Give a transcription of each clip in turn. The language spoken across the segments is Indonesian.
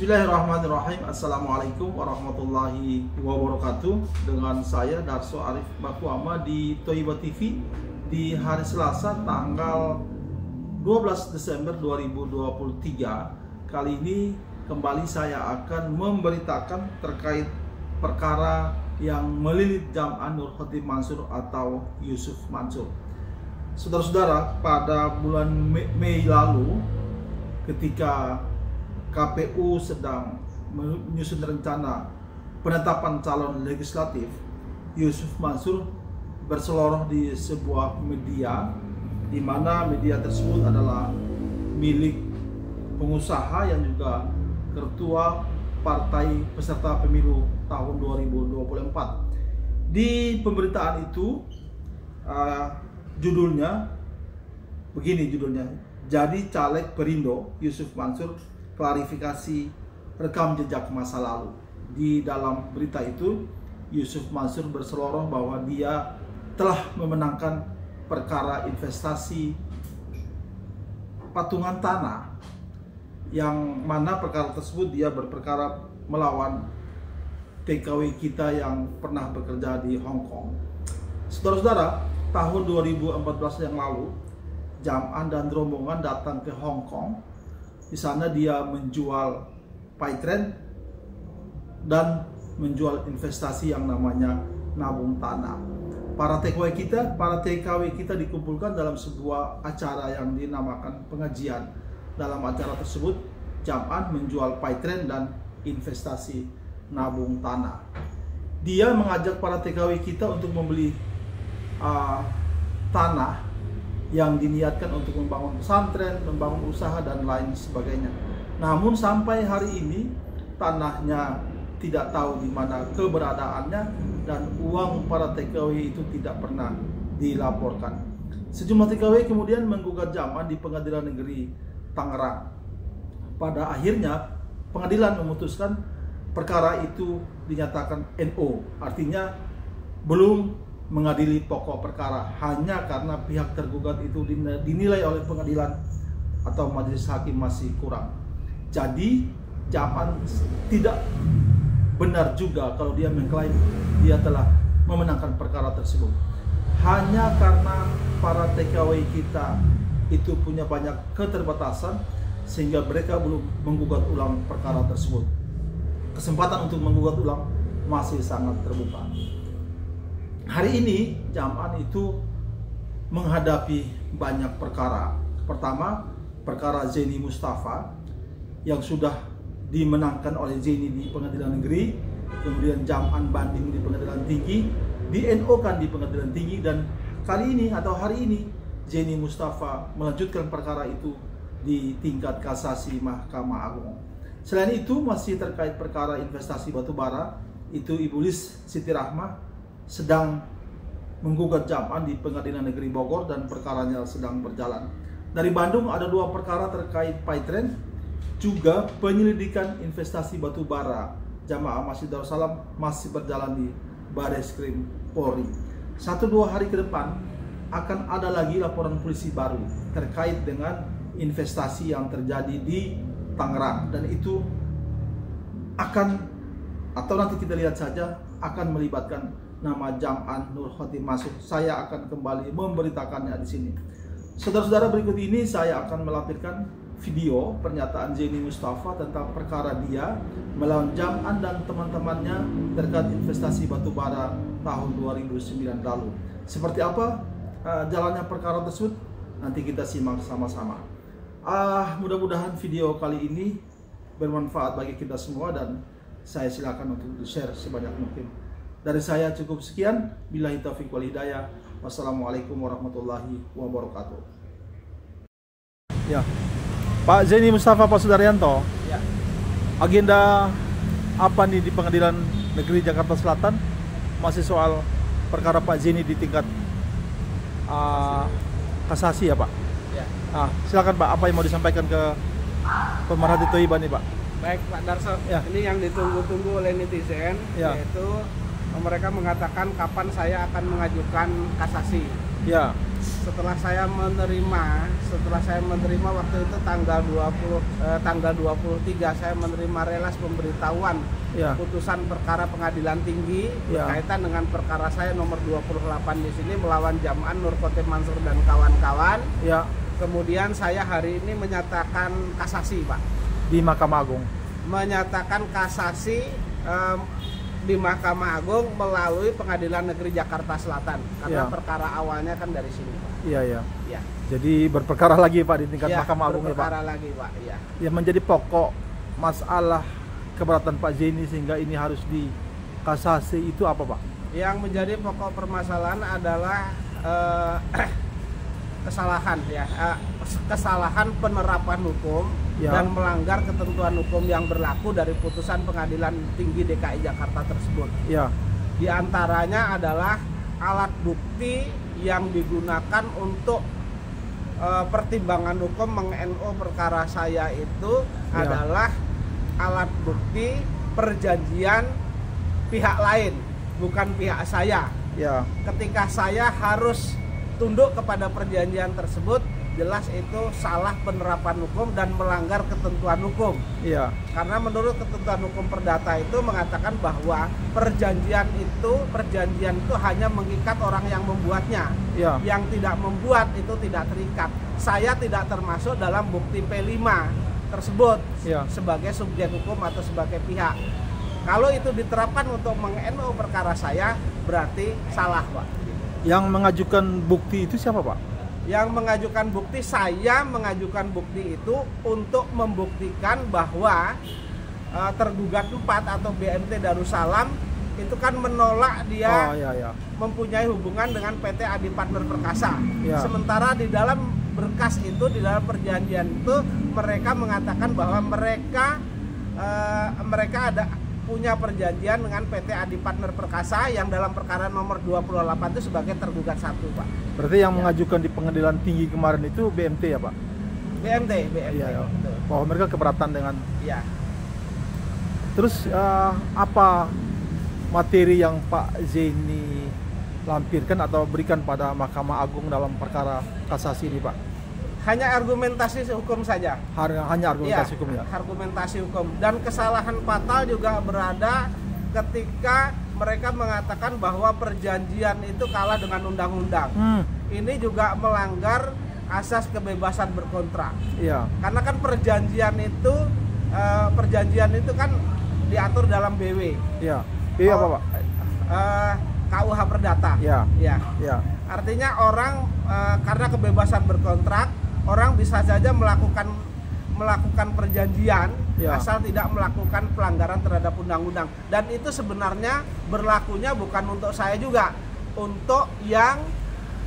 Bismillahirrahmanirrahim. Assalamualaikum warahmatullahi wabarakatuh. Dengan saya Darso Arif Bakuama di Toiba TV di hari Selasa tanggal 12 Desember 2023. Kali ini kembali saya akan memberitakan terkait perkara yang melilit Jam'an Nur Khotim Mansur atau Yusuf Mansur. Saudara-saudara, pada bulan Mei lalu ketika KPU sedang menyusun rencana penetapan calon legislatif, Yusuf Mansur berseloroh di sebuah media, di mana media tersebut adalah milik pengusaha yang juga ketua partai peserta pemilu tahun 2024. Di pemberitaan itu judulnya begini, jadi caleg Perindo Yusuf Mansur klarifikasi rekam jejak masa lalu. Di dalam berita itu Yusuf Mansur berseloroh bahwa dia telah memenangkan perkara investasi patungan tanah, yang mana perkara tersebut dia berperkara melawan TKW kita yang pernah bekerja di Hong Kong. Saudara-saudara, tahun 2014 yang lalu Jam'an dan rombongan datang ke Hong Kong. Di sana dia menjual paytrend dan menjual investasi yang namanya nabung tanah. Para TKW kita dikumpulkan dalam sebuah acara yang dinamakan pengajian. Dalam acara tersebut Jam'an menjual paytrend dan investasi nabung tanah. Dia mengajak para TKW kita untuk membeli tanah yang diniatkan untuk membangun pesantren, membangun usaha dan lain sebagainya. Namun sampai hari ini tanahnya tidak tahu di mana keberadaannya dan uang para TKW itu tidak pernah dilaporkan. Sejumlah TKW kemudian menggugat Jam'an di Pengadilan Negeri Tangerang. Pada akhirnya pengadilan memutuskan perkara itu dinyatakan NO, artinya belum mengadili pokok perkara, hanya karena pihak tergugat itu dinilai oleh pengadilan atau majelis hakim masih kurang. Jadi Jam'an tidak benar juga kalau dia mengklaim dia telah memenangkan perkara tersebut. Hanya karena para TKW kita itu punya banyak keterbatasan sehingga mereka belum menggugat ulang perkara tersebut. Kesempatan untuk menggugat ulang masih sangat terbuka. Hari ini Jam'an itu menghadapi banyak perkara. Pertama, perkara Zeni Mustafa yang sudah dimenangkan oleh Zeni di pengadilan negeri, kemudian Jam'an banding di pengadilan tinggi, di-NO-kan di pengadilan tinggi, dan kali ini atau hari ini Zeni Mustafa melanjutkan perkara itu di tingkat kasasi Mahkamah Agung. Selain itu masih terkait perkara investasi batubara, itu Ibu Lis Siti Rahmah sedang menggugat Jam'an di Pengadilan Negeri Bogor dan perkaranya sedang berjalan. Dari Bandung ada dua perkara terkait paytrend, juga penyelidikan investasi batubara Jamaah Masjid Darussalam masih berjalan di Bareskrim Polri. 1-2 hari ke depan akan ada lagi laporan polisi baru terkait dengan investasi yang terjadi di Tangerang, dan itu akan, atau nanti kita lihat saja, akan melibatkan nama Jam'an Nur Khotim Mansur. Saya akan kembali memberitakannya di sini. Saudara-saudara, berikut ini saya akan melampirkan video pernyataan Zeni Mustafa tentang perkara dia melawan Jam'an dan teman-temannya terkait investasi batubara tahun 2009 lalu. Seperti apa jalannya perkara tersebut? Nanti kita simak sama-sama. Mudah-mudahan video kali ini bermanfaat bagi kita semua dan saya silakan untuk di-share sebanyak mungkin. Dari saya cukup sekian. Billahi taufiq wal hidayah. Wassalamualaikum warahmatullahi wabarakatuh. Ya, Pak Zeni Mustafa, Pak Sudaryanto. Ya. Agenda apa nih di Pengadilan Negeri Jakarta Selatan? Masih soal perkara Pak Zeni di tingkat kasasi ya, Pak? Ya. Silakan Pak, apa yang mau disampaikan ke pemerhati Toiba nih, Pak? Baik Pak Darso, Ya. Ini yang ditunggu-tunggu oleh netizen, Ya. yaitu mereka mengatakan kapan saya akan mengajukan kasasi. Ya. setelah saya menerima waktu itu tanggal 23 saya menerima relas pemberitahuan Ya. putusan perkara pengadilan tinggi Ya. berkaitan dengan perkara saya nomor 28 di sini melawan Jam'an Nur Khotim Mansur dan kawan-kawan. Ya. Kemudian saya hari ini menyatakan kasasi, Pak. Di Mahkamah Agung. Menyatakan kasasi di Mahkamah Agung melalui Pengadilan Negeri Jakarta Selatan karena Ya. perkara awalnya kan dari sini, Pak. Iya, iya. Ya. Jadi berperkara lagi Pak di tingkat Ya, Mahkamah Agung ya Pak. berperkara lagi, Pak. Ya. Yang menjadi pokok masalah keberatan Pak Zeni sehingga ini harus dikasasi itu apa Pak? Yang menjadi pokok permasalahan adalah kesalahan ya, kesalahan penerapan hukum Ya. dan melanggar ketentuan hukum yang berlaku dari putusan Pengadilan Tinggi DKI Jakarta tersebut. Ya. Di antaranya adalah alat bukti yang digunakan untuk pertimbangan hukum meng-NO perkara saya itu Ya. adalah alat bukti perjanjian pihak lain, bukan pihak saya. Ya. Ketika saya harus tunduk kepada perjanjian tersebut, jelas itu salah penerapan hukum dan melanggar ketentuan hukum. Iya. Karena menurut ketentuan hukum perdata itu mengatakan bahwa perjanjian itu hanya mengikat orang yang membuatnya. Iya. Yang tidak membuat itu tidak terikat. Saya tidak termasuk dalam bukti P5 tersebut Iya. sebagai subjek hukum atau sebagai pihak. Kalau itu diterapkan untuk meng-NO perkara saya, berarti salah, Pak. Yang mengajukan bukti itu siapa Pak? Yang mengajukan bukti, saya mengajukan bukti itu untuk membuktikan bahwa tergugat 4 atau BMT Darussalam itu kan menolak dia Oh iya iya. mempunyai hubungan dengan PT Adi Partner Perkasa. Ya. Sementara di dalam berkas itu, di dalam perjanjian itu mereka mengatakan bahwa mereka punya perjanjian dengan PT Adi Partner Perkasa yang dalam perkara nomor 28 itu sebagai tergugat 1, Pak. Berarti yang mengajukan di pengadilan tinggi kemarin itu BMT ya Pak? BMT. Iya, iya. Betul. Bahwa mereka keberatan dengan. Iya. Terus apa materi yang Pak Zeni lampirkan atau berikan pada Mahkamah Agung dalam perkara kasasi ini Pak? Hanya argumentasi hukum saja. Hanya argumentasi Iya, hukum ya? argumentasi hukum. Dan kesalahan fatal juga berada ketika mereka mengatakan bahwa perjanjian itu kalah dengan undang-undang. Ini juga melanggar asas kebebasan berkontrak. Iya. Karena kan perjanjian itu kan diatur dalam BW. Iya. Iya apa Pak? KUH Perdata. Iya. Ya. Iya. Artinya orang karena kebebasan berkontrak, orang bisa saja melakukan perjanjian Ya. asal tidak melakukan pelanggaran terhadap undang-undang. Dan itu sebenarnya berlakunya bukan untuk saya juga, untuk yang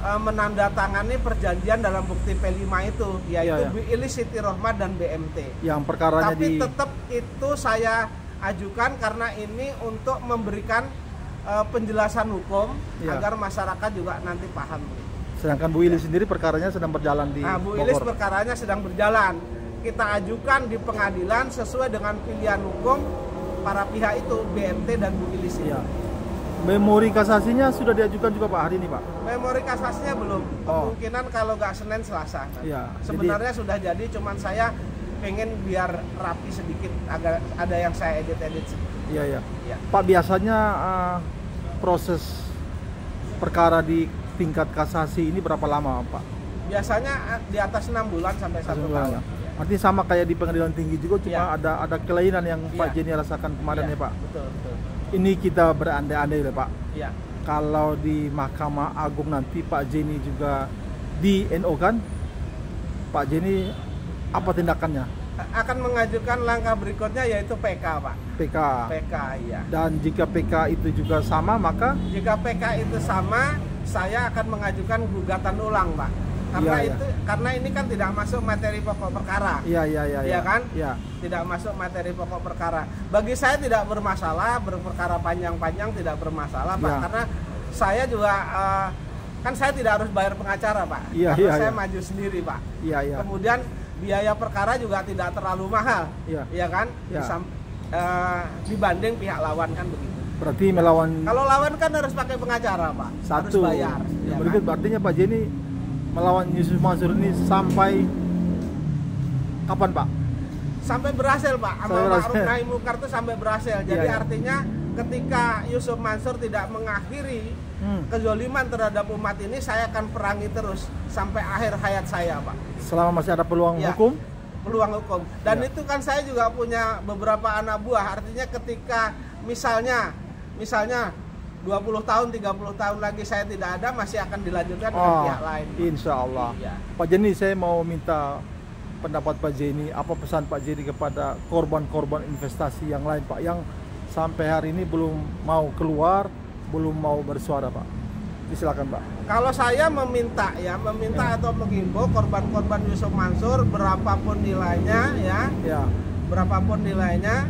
menandatangani perjanjian dalam bukti P5 itu, yaitu Ya. Billy Siti Rohmad dan BMT. Yang perkaranya Tapi tetap itu saya ajukan karena ini untuk memberikan penjelasan hukum Ya. agar masyarakat juga nanti paham. Sedangkan Bu Ili sendiri perkaranya sedang berjalan di Bu Ilis Bogor. perkaranya sedang berjalan. Kita ajukan di pengadilan sesuai dengan pilihan hukum para pihak itu, BMT dan Bu Ilis ini. Iya. Memori kasasinya sudah diajukan juga Pak hari ini Pak? Memori kasasinya belum. Oh. Kemungkinan kalau nggak Senin Selasa. Iya. Sebenarnya sudah jadi, cuman saya pengen biar rapi sedikit, agar ada yang saya edit sedikit. Iya iya. Ya. Pak biasanya proses perkara di tingkat kasasi ini berapa lama Pak? Biasanya di atas 6 bulan sampai 1 tahun. Ya. Artinya sama kayak di pengadilan tinggi juga, cuma Ya. ada kelainan yang Pak Ya. Zeni rasakan kemarin ya Pak. Betul. Ini kita berandai-andai ya Pak. Ya. Kalau di Mahkamah Agung nanti Pak Zeni juga di NO kan, Pak Zeni apa tindakannya? Akan mengajukan langkah berikutnya yaitu PK, Pak. PK. PK, iya. Dan jika PK itu juga sama maka Jika PK itu sama, saya akan mengajukan gugatan ulang, Pak. Karena Iya, iya. karena ini kan tidak masuk materi pokok perkara. iya Iya kan? Iya. Tidak masuk materi pokok perkara. Bagi saya tidak bermasalah, berperkara panjang-panjang tidak bermasalah, Pak. Ya. Karena saya juga kan saya tidak harus bayar pengacara, Pak. Iya, Karena iya, saya iya. maju sendiri, Pak. Iya. Kemudian biaya perkara juga tidak terlalu mahal. Iya. Iya kan? Ya. Dibanding pihak lawan kan begitu. Berarti melawan Kalau lawan kan harus pakai pengacara, Pak. Harus satu. bayar. Yang Ya berikut kan? artinya Pak Zeni melawan Yusuf Mansur ini sampai kapan, Pak? Sampai berhasil, Pak. Amal ma'ruf nahi munkar itu sampai berhasil. Jadi Iya. artinya ketika Yusuf Mansur tidak mengakhiri kezoliman terhadap umat ini, saya akan perangi terus sampai akhir hayat saya, Pak. Selama masih ada peluang Ya. hukum? Peluang hukum. Dan Ya. itu kan saya juga punya beberapa anak buah. Artinya ketika misalnya 20 tahun, 30 tahun lagi saya tidak ada, masih akan dilanjutkan dengan pihak lain. Insya Allah. Iya. Pak Jenny, saya mau minta pendapat Pak Jenny. Apa pesan Pak Jenny kepada korban-korban investasi yang lain, Pak, yang sampai hari ini belum mau keluar, belum mau bersuara, Pak? Silakan, Pak. Kalau saya meminta atau menghimbau korban-korban Yusuf Mansur berapapun nilainya Ya. berapapun nilainya,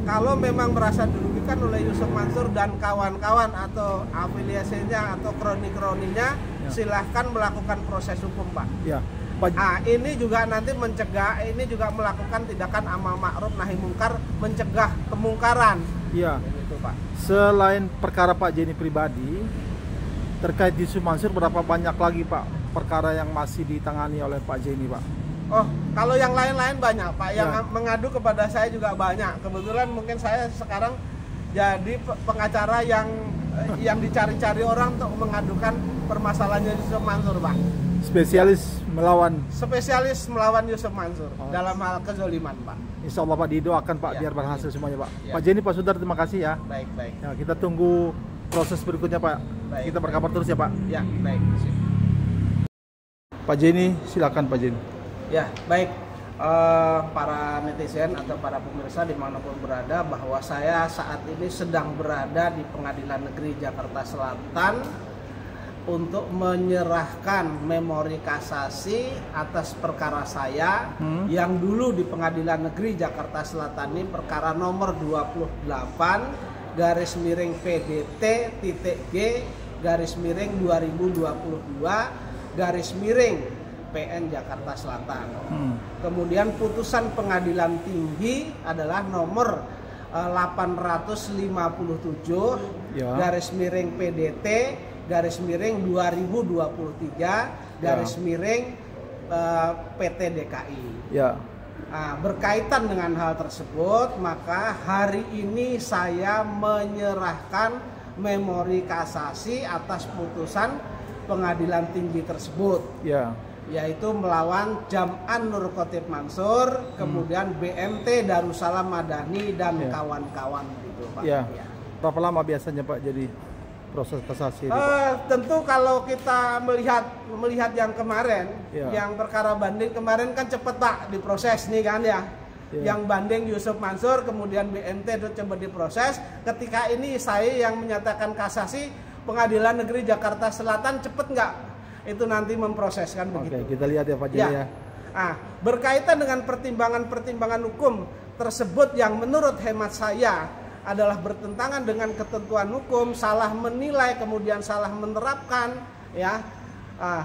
kalau memang merasa dirugikan oleh Yusuf Mansur dan kawan-kawan atau afiliasinya atau kroni-kroninya, silahkan melakukan proses hukum, Pak. Ya. Pak, Ini juga nanti mencegah, ini juga melakukan tindakan amal ma'ruf nahi mungkar, mencegah kemungkaran. ya. Begitu, Pak. Selain perkara Pak Jenny pribadi terkait Yusuf Mansur, berapa banyak lagi, Pak, perkara yang masih ditangani oleh Pak Jenny, Pak? Oh, kalau yang lain-lain banyak, Pak. Yang Ya. mengadu kepada saya juga banyak. Kebetulan mungkin saya sekarang jadi pengacara yang dicari-cari orang untuk mengadukan permasalahannya Yusuf Mansur, Pak. Spesialis melawan. Spesialis melawan Yusuf Mansur Oh. dalam hal kezoliman, Pak. Insya Allah, Pak, didoakan, Pak, Ya. biar berhasil semuanya, Pak. Ya. Pak Jenny, Pak Sudar, terima kasih ya. Baik. Ya, kita tunggu proses berikutnya, Pak. Baik. Kita berkabar terus ya, Pak. Ya, baik. Pak Jenny, silakan Pak Jenny. Ya, baik. Para netizen atau para pemirsa dimanapun berada, bahwa saya saat ini sedang berada di Pengadilan Negeri Jakarta Selatan untuk menyerahkan memori kasasi atas perkara saya yang dulu di Pengadilan Negeri Jakarta Selatan ini perkara nomor 28 garis miring PDT.G garis miring 2022 garis miring PN Jakarta Selatan. Kemudian putusan pengadilan tinggi adalah nomor 857 Ya. garis miring PDT garis miring 2023 garis miring PT DKI. Ya. Nah, berkaitan dengan hal tersebut, maka hari ini saya menyerahkan memori kasasi atas putusan pengadilan tinggi tersebut. Ya. Yaitu melawan Jam'an Nur Khotib Mansur, kemudian BMT Darussalam Madani dan kawan-kawan gitu, Pak. Ya. Berapa lama biasanya, Pak, jadi proses kasasi ini, Pak? Tentu kalau kita melihat yang kemarin, Ya. yang perkara banding kemarin kan cepet, Pak, diproses nih kan ya. Ya. Yang banding Yusuf Mansur, kemudian BMT itu coba diproses. Ketika ini saya yang menyatakan kasasi, Pengadilan Negeri Jakarta Selatan cepet nggak? Itu nanti memproseskan begitu. Oke, kita lihat ya, Pak Jenny ya. Berkaitan dengan pertimbangan-pertimbangan hukum tersebut yang menurut hemat saya adalah bertentangan dengan ketentuan hukum, salah menilai kemudian salah menerapkan, ya.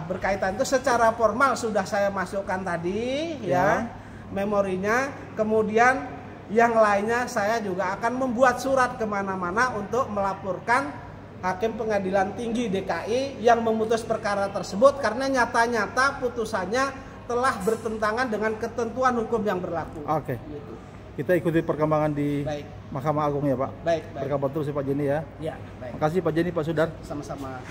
Berkaitan itu secara formal sudah saya masukkan tadi, ya, memorinya. Kemudian yang lainnya saya juga akan membuat surat kemana-mana untuk melaporkan Hakim Pengadilan Tinggi DKI yang memutus perkara tersebut karena nyata-nyata putusannya telah bertentangan dengan ketentuan hukum yang berlaku. Oke. Gitu. Kita ikuti perkembangan di Baik. Mahkamah Agung ya, Pak. Baik. Berkabar terus ya, Pak Jenny ya. Ya, baik. Makasih Pak Jenny, Pak Sudar. Sama-sama.